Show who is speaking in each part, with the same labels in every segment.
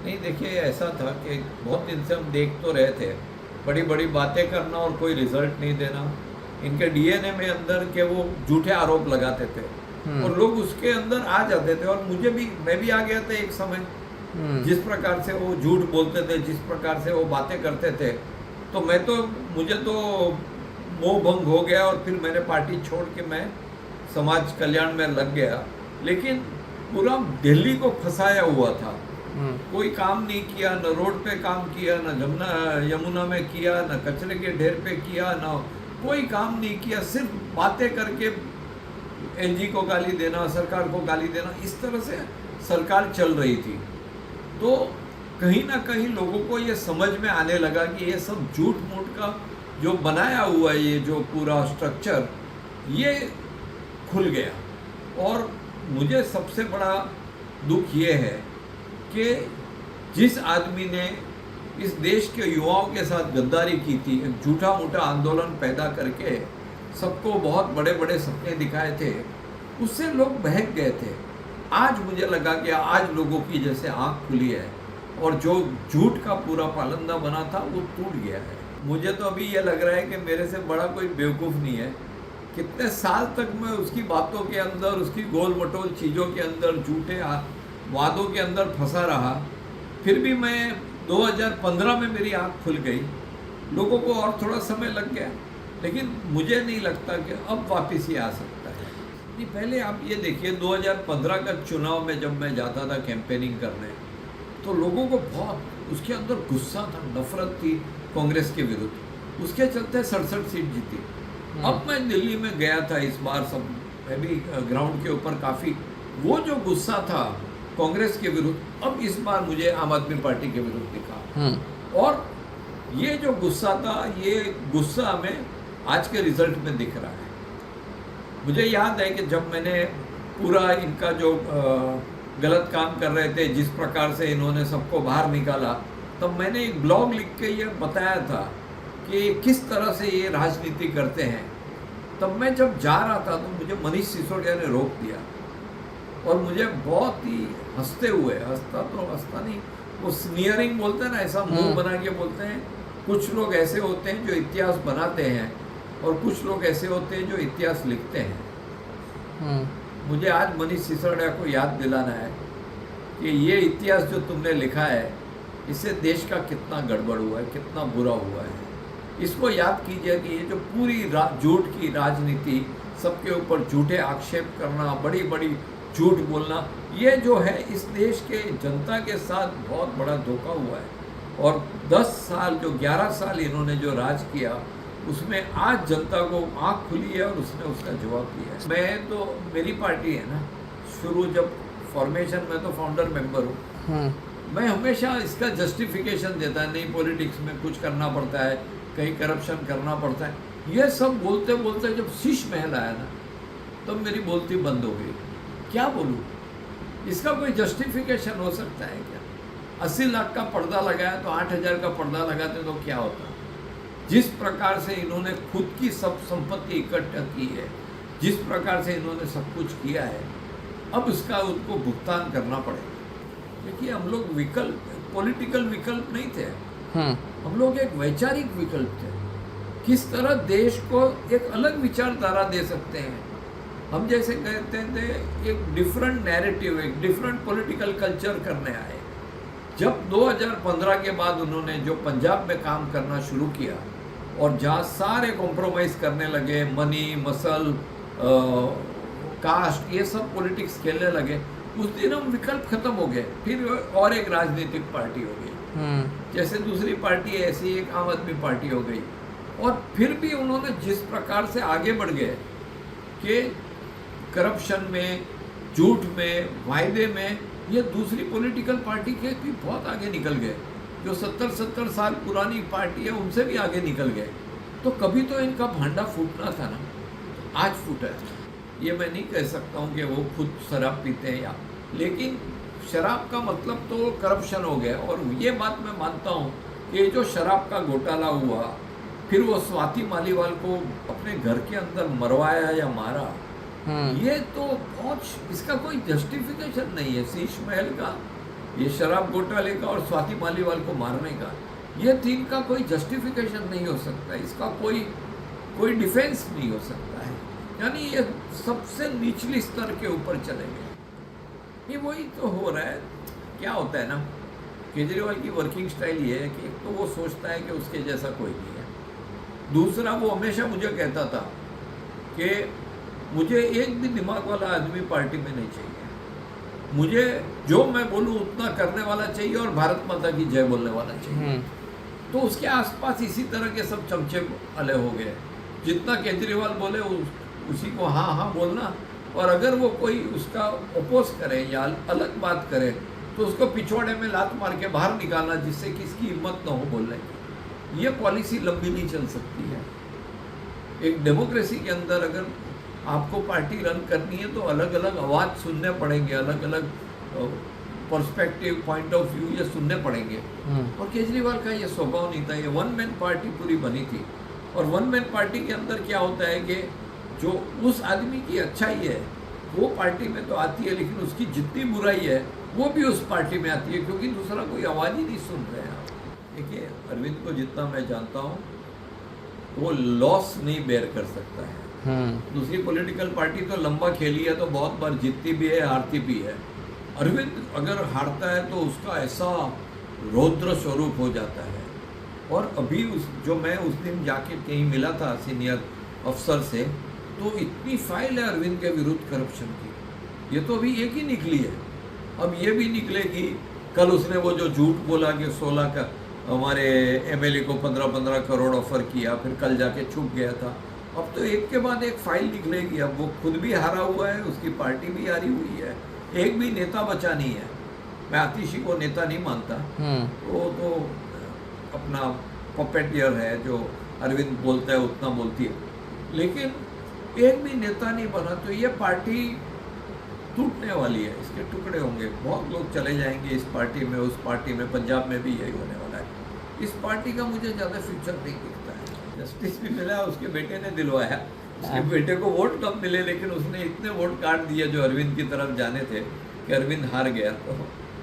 Speaker 1: नहीं देखिए, ऐसा था कि बहुत दिन से हम देख तो रहे थे, बड़ी बड़ी बातें करना और कोई रिजल्ट नहीं देना। इनके डीएनए में अंदर के वो झूठे आरोप लगाते थे
Speaker 2: हम्म।
Speaker 1: और लोग उसके अंदर आ जाते थे, और मैं भी आ गया था एक समय।
Speaker 2: हम्म।
Speaker 1: जिस प्रकार से वो झूठ बोलते थे, जिस प्रकार से वो बातें करते थे, तो मुझे तो मोह भंग हो गया, और फिर मैंने पार्टी छोड़ के मैं समाज कल्याण में लग गया। लेकिन पूरा दिल्ली को फंसाया हुआ था,
Speaker 2: हम्म।
Speaker 1: कोई काम नहीं किया, न रोड पे काम किया, न जमुना यमुना में किया, न कचरे के ढेर पे किया, न कोई काम नहीं किया, सिर्फ बातें करके एलजी को गाली देना, सरकार को गाली देना, इस तरह से सरकार चल रही थी। तो कहीं ना कहीं लोगों को ये समझ में आने लगा कि ये सब झूठ मूठ का जो बनाया हुआ है, ये जो पूरा स्ट्रक्चर, ये खुल गया। और मुझे सबसे बड़ा दुख ये है कि जिस आदमी ने इस देश के युवाओं के साथ गद्दारी की थी, एक झूठा मूठा आंदोलन पैदा करके सबको बहुत बड़े बड़े सपने दिखाए थे, उससे लोग बहक गए थे। आज मुझे लगा कि आज लोगों की जैसे आंख खुली है, और जो झूठ का पूरा पालंदा बना था वो टूट गया है। मुझे तो अभी ये लग रहा है कि मेरे से बड़ा कोई बेवकूफ़ नहीं है। कितने साल तक मैं उसकी बातों के अंदर, उसकी गोल मटोल चीज़ों के अंदर, झूठे वादों के अंदर फंसा रहा। फिर भी मैं 2015 में मेरी आँख खुल गई। लोगों को और थोड़ा समय लग गया, लेकिन मुझे नहीं लगता कि अब वापस ये आ सकता है। नहीं, पहले आप ये देखिए, 2015 का चुनाव में जब मैं जाता था कैंपेनिंग करने, तो लोगों को बहुत उसके अंदर गुस्सा था, नफरत थी कांग्रेस के विरुद्ध। उसके चलते 67 सीट जीती। अब मैं दिल्ली में गया था इस बार, सब मैं भी ग्राउंड के ऊपर काफ़ी, वो जो गुस्सा था कांग्रेस के विरुद्ध, अब इस बार मुझे आम आदमी पार्टी के विरुद्ध दिखा। और ये जो गुस्सा था, ये गुस्सा हमें आज के रिजल्ट में दिख रहा है। मुझे याद है कि जब मैंने पूरा इनका जो गलत काम कर रहे थे, जिस प्रकार से इन्होंने सबको बाहर निकाला, तब मैंने एक ब्लॉग लिख के ये बताया था कि किस तरह से ये राजनीति करते हैं। तब मैं जब जा रहा था तो मुझे मनीष सिसोदिया ने रोक दिया, और मुझे बहुत ही हंसते हुए, हंसता नहीं, वो स्नीयरिंग बोलते हैं ना, ऐसा मुंह बना के बोलते हैं। कुछ लोग ऐसे होते हैं जो इतिहास बनाते हैं, और कुछ लोग ऐसे होते हैं जो इतिहास लिखते हैं। मुझे आज मनीष सिसोदिया को याद दिलाना है कि ये इतिहास जो तुमने लिखा है, इससे देश का कितना गड़बड़ हुआ है, कितना बुरा हुआ है। इसको याद कीजिए कि ये जो पूरी झूठ की राजनीति, सबके ऊपर झूठे आक्षेप करना, बड़ी बड़ी झूठ बोलना, ये जो है इस देश के जनता के साथ बहुत बड़ा धोखा हुआ है। और 10 साल, जो 11 साल इन्होंने जो राज किया, उसमें आज जनता को आँख खुली है और उसने उसका जवाब दिया है। मैं तो, मेरी पार्टी है ना, शुरू जब फॉर्मेशन में तो फाउंडर मेंबर हूँ। मैं हमेशा इसका जस्टिफिकेशन देता है, नहीं पॉलिटिक्स में कुछ करना पड़ता है, कहीं करप्शन करना पड़ता है। ये सब बोलते बोलते जब शीश महल आया ना, तब मेरी बोलती बंद हो गई। क्या बोलूँ, इसका कोई जस्टिफिकेशन हो सकता है क्या? 80 लाख का पर्दा लगाया तो 8,000 का पर्दा लगाते तो क्या होता? जिस प्रकार से इन्होंने खुद की सब संपत्ति इकट्ठा की है, जिस प्रकार से इन्होंने सब कुछ किया है, अब इसका उनको भुगतान करना पड़ेगा। देखिए, हम लोग पॉलिटिकल विकल्प नहीं थे, हम लोग एक वैचारिक विकल्प थे। किस तरह देश को एक अलग विचारधारा दे सकते हैं। हम जैसे कहते थे, एक डिफरेंट नैरेटिव, एक डिफरेंट पॉलिटिकल कल्चर करने आए। जब 2015 के बाद उन्होंने जो पंजाब में काम करना शुरू किया, और जहाँ सारे कॉम्प्रोमाइज़ करने लगे, मनी, मसल, कास्ट, ये सब पॉलिटिक्स खेलने लगे, उस दिन हम विकल्प खत्म हो गए। फिर और एक राजनीतिक पार्टी हो गई, जैसे दूसरी पार्टी है ऐसी एक आम आदमी पार्टी हो गई। और फिर भी उन्होंने जिस प्रकार से आगे बढ़ गए कि करप्शन में, झूठ में, वायदे में, ये दूसरी पॉलिटिकल पार्टी के भी बहुत आगे निकल गए। जो 70 साल पुरानी पार्टी है, उनसे भी आगे निकल गए। तो कभी तो इनका भांडा फूटना था ना, आज फूटा है। ये मैं नहीं कह सकता हूँ कि वो खुद शराब पीते हैं, लेकिन शराब का मतलब तो करप्शन हो गया। और ये बात मैं मानता हूँ कि जो शराब का घोटाला हुआ, फिर वो स्वाति मालीवाल को अपने घर के अंदर मरवाया या मारा, ये तो बहुत, इसका कोई जस्टिफिकेशन नहीं है। शीश महल का ये शराब घोटाले का और स्वाति मालीवाल को मारने का, ये तीन का कोई जस्टिफिकेशन नहीं हो सकता, इसका कोई डिफेंस नहीं हो सकता है। यानी ये सबसे निचली स्तर के ऊपर चले गए। ये वही तो हो रहा है। क्या होता है ना, केजरीवाल की वर्किंग स्टाइल ये है कि एक तो वो सोचता है कि उसके जैसा कोई नहीं है, दूसरा वो हमेशा मुझे कहता था कि मुझे एक भी दिमाग वाला आदमी पार्टी में नहीं चाहिए, मुझे जो मैं बोलूँ उतना करने वाला चाहिए और भारत माता की जय बोलने वाला चाहिए। तो उसके आसपास इसी तरह के सब चमचे वाले हो गए, जितना केजरीवाल बोले उसी को हाँ हाँ बोलना, और अगर वो कोई उसका अपोज करे या अलग बात करे तो उसको पिछवाड़े में लात मार के बाहर निकालना, जिससे किसकी हिम्मत न हो बोलने की। ये पॉलिसी लंबी नहीं चल सकती है। एक डेमोक्रेसी के अंदर अगर आपको पार्टी रन करनी है तो अलग अलग आवाज़ सुनने पड़ेंगे, अलग अलग पर्सपेक्टिव, पॉइंट ऑफ व्यू ये सुनने पड़ेंगे। और केजरीवाल का ये स्वभाव नहीं था। ये वन मैन पार्टी पूरी बनी थी, और वन मैन पार्टी के अंदर क्या होता है कि जो उस आदमी की अच्छाई है वो पार्टी में तो आती है, लेकिन उसकी जितनी बुराई है वो भी उस पार्टी में आती है, क्योंकि दूसरा कोई आवाज़ ही नहीं सुन रहे हैं आप। देखिए, अरविंद को जितना मैं जानता हूँ वो लॉस नहीं बेयर कर सकता है। दूसरी पॉलिटिकल पार्टी तो लंबा खेली है तो बहुत बार जीतती भी है, हारती भी है। अरविंद अगर हारता है तो उसका ऐसा रौद्र स्वरूप हो जाता है। और अभी जो मैं उस दिन जाके कहीं मिला था सीनियर अफसर से, तो इतनी फाइल है अरविंद के विरुद्ध करप्शन की, ये तो अभी एक ही निकली है, अब ये भी निकलेगी। कल उसने वो जो झूठ बोला कि 16 का हमारे एमएलए को 15-15 करोड़ ऑफर किया, फिर कल जाके छुप गया था। अब तो एक के बाद एक फाइल निकलेगी। अब वो खुद भी हारा हुआ है, उसकी पार्टी भी हारी हुई है, एक भी नेता बचा नहीं है। मैं आतिशी को नेता नहीं मानता, वो तो अपना पपेटियर है, जो अरविंद बोलता है उतना बोलती है, लेकिन एक भी नेता नहीं बना तो ये पार्टी टूटने वाली है, इसके टुकड़े होंगे, बहुत लोग चले जाएंगे इस पार्टी में, उस पार्टी में, पंजाब में भी यही होने वाला है। इस पार्टी का मुझे ज़्यादा फ्यूचर नहीं दिखता है। जस्टिस भी मिला, उसके बेटे ने दिलवाया, उसके बेटे को वोट कम मिले, लेकिन उसने इतने वोट काट दिए जो अरविंद की तरफ जाने थे कि अरविंद हार गया। तो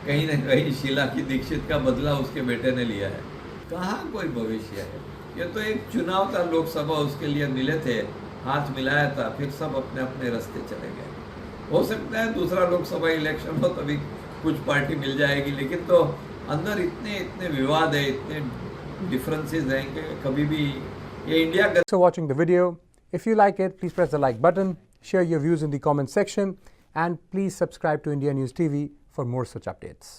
Speaker 1: कहीं ना कहीं शीला की दीक्षित का बदला उसके बेटे ने लिया है। कहाँ कोई भविष्य है, ये तो एक चुनाव था, लोकसभा, उसके लिए मिले थे, हाथ मिलाया था, फिर सब अपने अपने रास्ते चले गए। हो सकता है दूसरा लोकसभा इलेक्शन हो तभी कुछ पार्टी मिल जाएगी, लेकिन तो अंदर इतने विवाद है, इतने डिफरेंसेस हैं कि कभी भी ये India.
Speaker 2: So watching the video, if you like it, please press the like button, share your views in the comment section, and please subscribe to India News TV for more such updates.